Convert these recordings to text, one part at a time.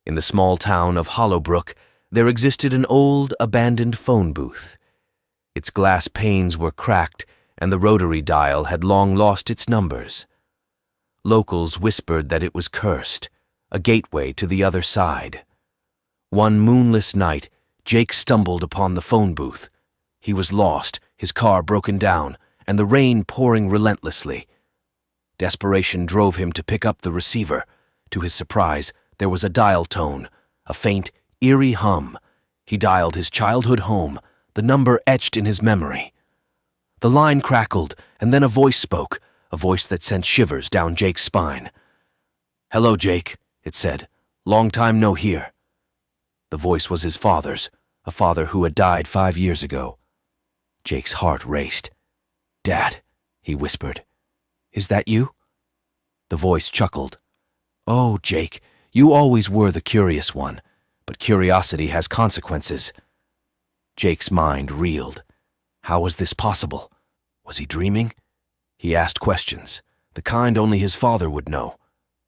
In the small town of Hollowbrook, there existed an old, abandoned phone booth. Its glass panes were cracked, and the rotary dial had long lost its numbers. Locals whispered that it was cursed, a gateway to the other side. One moonless night, Jake stumbled upon the phone booth. He was lost, his car broken down, and the rain pouring relentlessly. Desperation drove him to pick up the receiver. To his surprise, there was a dial tone, a faint, eerie hum. He dialed his childhood home, the number etched in his memory. The line crackled, and then a voice spoke, a voice that sent shivers down Jake's spine. "Hello, Jake," it said. "Long time no hear." The voice was his father's, a father who had died 5 years ago. Jake's heart raced. "Dad," he whispered. "Is that you?" The voice chuckled. "Oh, Jake, you always were the curious one, but curiosity has consequences." Jake's mind reeled. How was this possible? Was he dreaming? He asked questions, the kind only his father would know.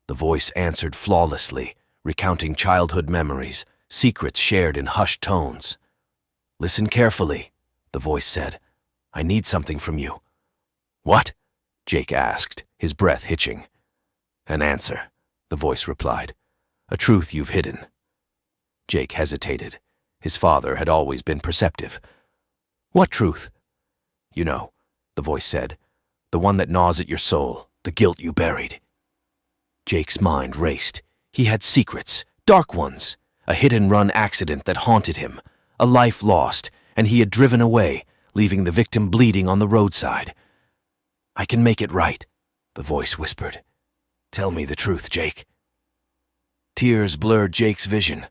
The voice answered flawlessly, recounting childhood memories, secrets shared in hushed tones. "Listen carefully," the voice said. "I need something from you." "What?" Jake asked, his breath hitching. "An answer," the voice replied. "A truth you've hidden." Jake hesitated. His father had always been perceptive. "What truth?" "You know," the voice said. "The one that gnaws at your soul, the guilt you buried." Jake's mind raced. He had secrets, dark ones, a hit-and-run accident that haunted him, a life lost, and he had driven away, leaving the victim bleeding on the roadside. "I can make it right," the voice whispered. "Tell me the truth, Jake." Tears blurred Jake's vision.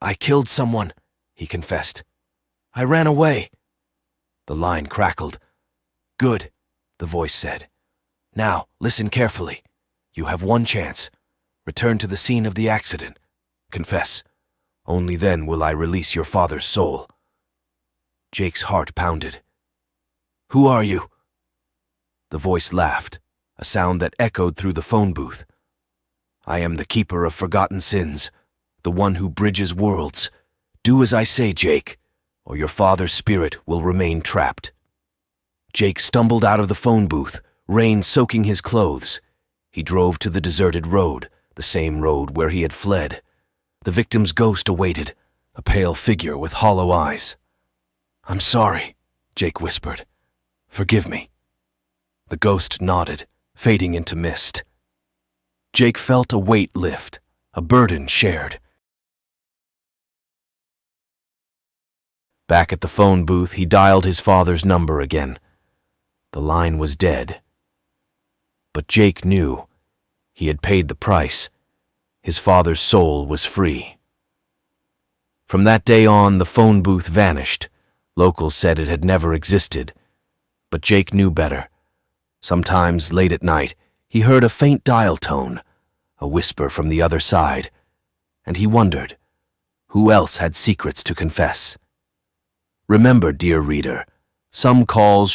"I killed someone," he confessed. "I ran away." The line crackled. "Good," the voice said. "Now, listen carefully. You have one chance. Return to the scene of the accident. Confess. Only then will I release your father's soul." Jake's heart pounded. "Who are you?" The voice laughed, a sound that echoed through the phone booth. "I am the keeper of forgotten sins, the one who bridges worlds. Do as I say, Jake, or your father's spirit will remain trapped." Jake stumbled out of the phone booth, rain soaking his clothes. He drove to the deserted road, the same road where he had fled. The victim's ghost awaited, a pale figure with hollow eyes. "I'm sorry," Jake whispered. "Forgive me." The ghost nodded, fading into mist. Jake felt a weight lift, a burden shared. Back at the phone booth, he dialed his father's number again. The line was dead. But Jake knew he had paid the price. His father's soul was free. From that day on, the phone booth vanished. Locals said it had never existed. But Jake knew better. Sometimes, late at night, he heard a faint dial tone, a whisper from the other side, and he wondered, who else had secrets to confess? Remember, dear reader, some calls